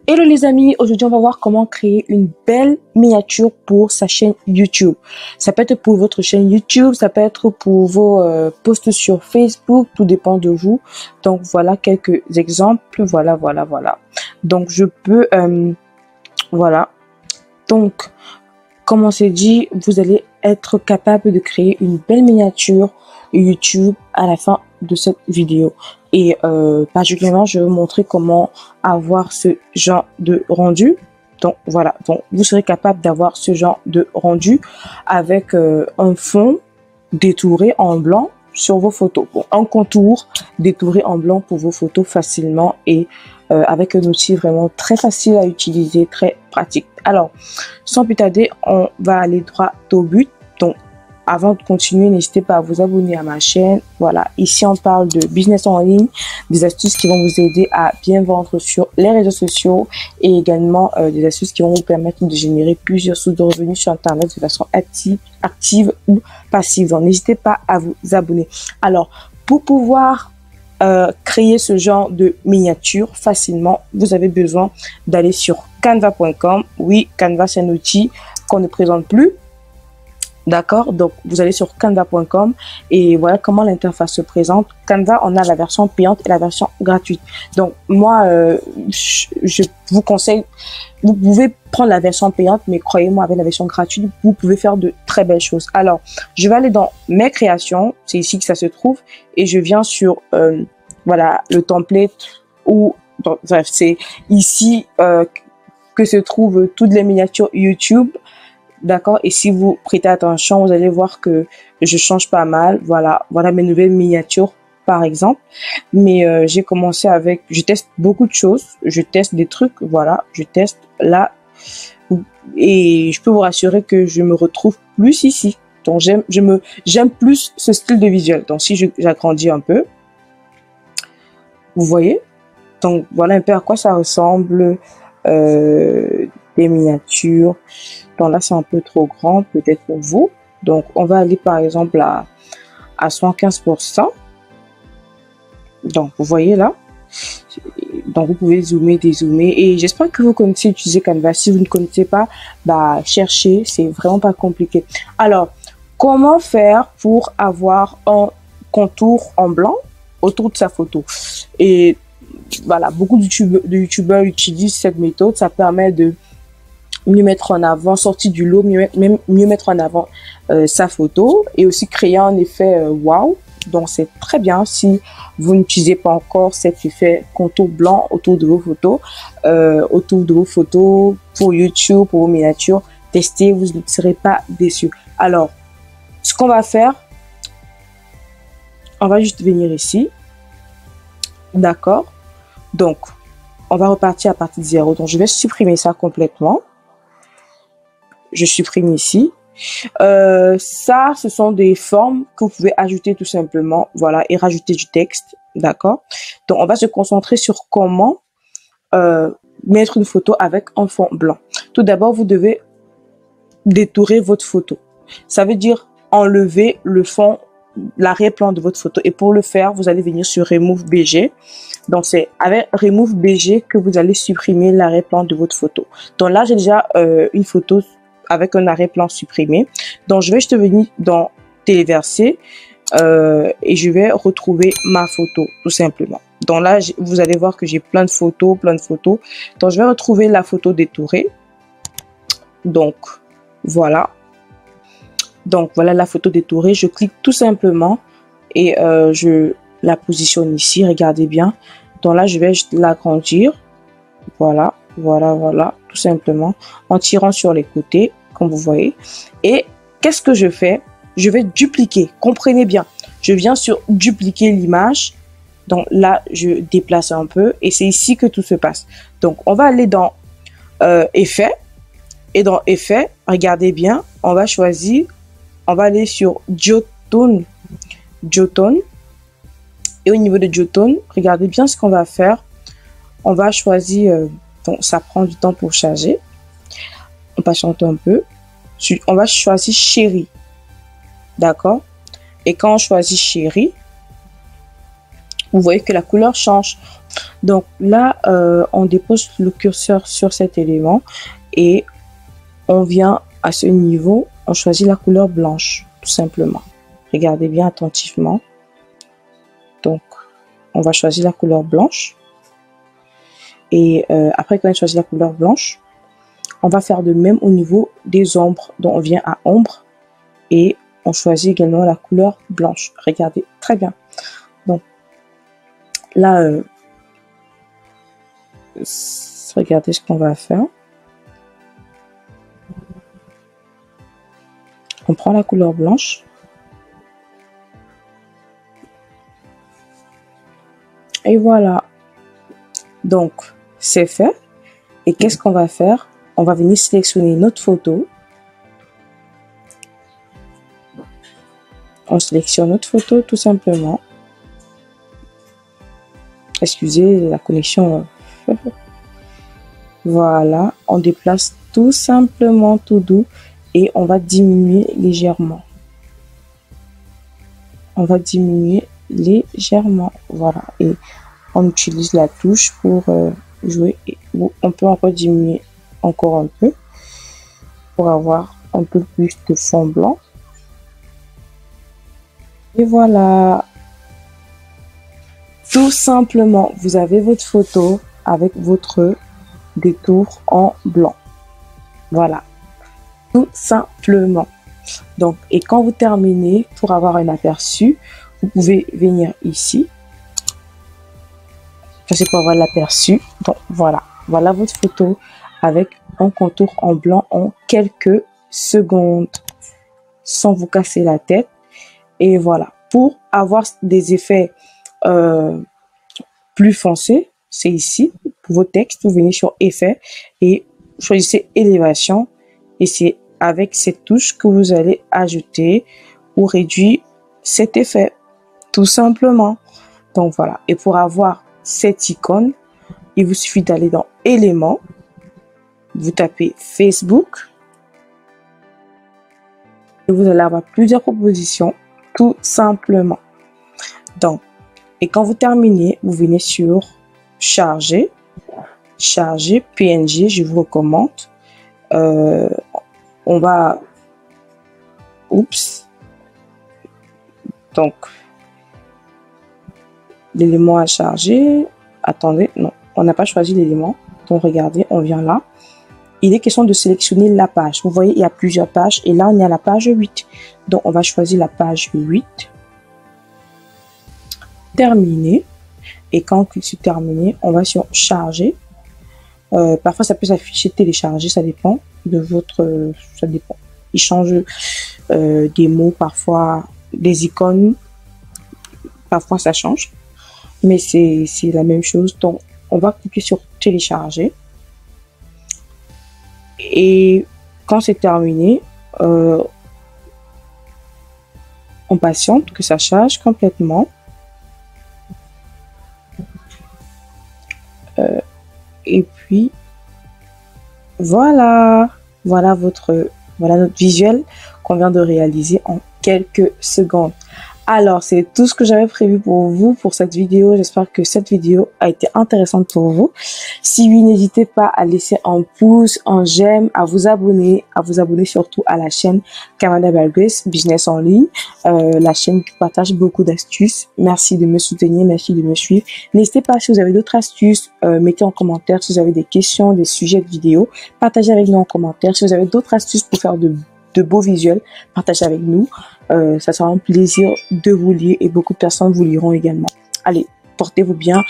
Hello les amis, aujourd'hui on va voir comment créer une belle miniature pour sa chaîne YouTube. Ça peut être pour votre chaîne YouTube, ça peut être pour vos posts sur Facebook, tout dépend de vous. Donc voilà quelques exemples, voilà. Donc je peux, voilà. Donc comme on s'est dit, vous allez être capable de créer une belle miniature YouTube à la fin de cette vidéo. Et particulièrement, je vais vous montrer comment avoir ce genre de rendu. Donc voilà, donc vous serez capable d'avoir ce genre de rendu avec un fond détouré en blanc sur vos photos. Bon, un contour détouré en blanc pour vos photos facilement et avec un outil vraiment très facile à utiliser, très pratique. Alors, sans plus tarder, on va aller droit au but. Donc, avant de continuer, n'hésitez pas à vous abonner à ma chaîne. Voilà, ici on parle de business en ligne, des astuces qui vont vous aider à bien vendre sur les réseaux sociaux et également des astuces qui vont vous permettre de générer plusieurs sources de revenus sur Internet de façon active ou passive. Donc, n'hésitez pas à vous abonner. Alors, pour pouvoir créer ce genre de miniature facilement, vous avez besoin d'aller sur canva.com. Oui, Canva, c'est un outil qu'on ne présente plus. D'accord, donc vous allez sur canva.com et voilà comment l'interface se présente. Canva, on a la version payante et la version gratuite. Donc moi, je vous conseille, vous pouvez prendre la version payante, mais croyez-moi, avec la version gratuite, vous pouvez faire de très belles choses. Alors, je vais aller dans mes créations, c'est ici que ça se trouve, et je viens sur voilà le template ou bref, c'est ici que se trouvent toutes les miniatures YouTube. D'accord, et si vous prêtez attention, vous allez voir que je change pas mal. Voilà mes nouvelles miniatures par exemple. Mais j'ai commencé avec, je teste beaucoup de choses, je teste des trucs, voilà, je teste là et je peux vous rassurer que je me retrouve plus ici. Donc j'aime plus ce style de visuel. Donc si j'agrandis un peu, vous voyez. Donc voilà un peu à quoi ça ressemble. Des miniatures. Donc là, c'est un peu trop grand peut-être pour vous. Donc, on va aller par exemple à 115%. Donc, vous voyez là. Donc, vous pouvez zoomer, dézoomer. Et j'espère que vous connaissez utiliser Canva. Si vous ne connaissez pas, bah, cherchez. C'est vraiment pas compliqué. Alors, comment faire pour avoir un contour en blanc autour de sa photo? Et voilà, beaucoup de youtubeurs utilisent cette méthode. Ça permet de mieux mettre en avant, sortir du lot, mieux mettre en avant sa photo et aussi créer un effet wow. Donc, c'est très bien si vous n'utilisez pas encore cet effet contour blanc autour de vos photos, pour YouTube, pour vos miniatures. Testez, vous ne serez pas déçus. Alors, ce qu'on va faire, on va juste venir ici. D'accord. Donc, on va repartir à partir de 0. Donc, je vais supprimer ça complètement. Je supprime ici. Ça, ce sont des formes que vous pouvez ajouter tout simplement. Voilà, et rajouter du texte. D'accord. Donc, on va se concentrer sur comment mettre une photo avec un fond blanc. Tout d'abord, vous devez détourer votre photo. Ça veut dire enlever le fond, l'arrière-plan de votre photo. Et pour le faire, vous allez venir sur Remove BG. Donc, c'est avec Remove BG que vous allez supprimer l'arrière-plan de votre photo. Donc là, j'ai déjà une photo avec un arrière-plan supprimé. Donc, je vais juste venir dans Téléverser et je vais retrouver ma photo, tout simplement. Donc là, vous allez voir que j'ai plein de photos. Donc, je vais retrouver la photo détourée. Donc, voilà. Donc, voilà la photo détourée. Je clique tout simplement et je la positionne ici. Regardez bien. Donc là, je vais l'agrandir. Voilà, tout simplement. En tirant sur les côtés, comme vous voyez. Et qu'est-ce que je fais? Je vais dupliquer. Comprenez bien. Je viens sur dupliquer l'image. Donc là, je déplace un peu. Et c'est ici que tout se passe. Donc, on va aller dans Effet. Et dans Effet, regardez bien. On va choisir. On va aller sur Duotone. Et au niveau de Duotone, regardez bien ce qu'on va faire. On va choisir, donc ça prend du temps pour charger. On patiente un peu. On va choisir Chérie. D'accord? Et quand on choisit Chérie, vous voyez que la couleur change. Donc là, on dépose le curseur sur cet élément et on vient à ce niveau, on choisit la couleur blanche, tout simplement. Regardez bien attentivement. Donc, on va choisir la couleur blanche. Et après qu'on ait choisi la couleur blanche, on va faire de même au niveau des ombres. Donc, on vient à ombre et on choisit également la couleur blanche. Regardez très bien. Donc, là, regardez ce qu'on va faire. On prend la couleur blanche. Et voilà. Donc, c'est fait. Et qu'est-ce qu'on va faire? On va venir sélectionner notre photo. On sélectionne notre photo tout simplement. Excusez la connexion. Voilà. On déplace tout simplement tout doux. Et on va diminuer légèrement. On va diminuer légèrement. Voilà. Et on utilise la touche pour jouer. Et on peut encore diminuer encore un peu pour avoir un peu plus de fond blanc. Et voilà. Tout simplement, vous avez votre photo avec votre détour en blanc. Voilà. Tout simplement. Donc, et quand vous terminez, pour avoir un aperçu, vous pouvez venir ici. Ça, c'est pour avoir l'aperçu. Donc, voilà. Voilà votre photo avec un contour en blanc en quelques secondes. Sans vous casser la tête. Et voilà. Pour avoir des effets plus foncés, c'est ici. Pour vos textes, vous venez sur Effets et choisissez Élévation. Et c'est avec cette touche que vous allez ajouter ou réduire cet effet, tout simplement. Donc voilà. Et pour avoir cette icône, il vous suffit d'aller dans Éléments, vous tapez Facebook et vous allez avoir plusieurs propositions, tout simplement. Donc, et quand vous terminez, vous venez sur Charger, Charger PNG, je vous recommande. On va, oups, donc l'élément à charger, attendez, non, on n'a pas choisi l'élément, donc regardez, on vient là, il est question de sélectionner la page, vous voyez il y a plusieurs pages et là on est à la page 8, donc on va choisir la page 8, terminer, et quand on clique sur terminer, on va sur charger, parfois ça peut s'afficher télécharger, ça dépend de votre, ça dépend. Il change des mots, parfois des icônes, parfois ça change, mais c'est la même chose. Donc, on va cliquer sur télécharger et quand c'est terminé, on patiente que ça charge complètement. Et puis voilà, voilà notre visuel qu'on vient de réaliser en quelques secondes. Alors, c'est tout ce que j'avais prévu pour vous pour cette vidéo. J'espère que cette vidéo a été intéressante pour vous. Si oui, n'hésitez pas à laisser un pouce, un j'aime, à vous abonner surtout à la chaîne Kamada Balgrace Business en ligne, la chaîne qui partage beaucoup d'astuces. Merci de me soutenir, merci de me suivre. N'hésitez pas, si vous avez d'autres astuces, mettez en commentaire. Si vous avez des questions, des sujets de vidéo, partagez avec nous en commentaire. Si vous avez d'autres astuces pour faire de beaux visuels, partagez avec nous. Ça sera un plaisir de vous lire et beaucoup de personnes vous liront également. Allez, portez-vous bien.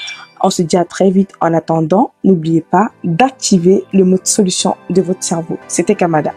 On se dit à très vite. En attendant, n'oubliez pas d'activer le mode solution de votre cerveau. C'était Kamada.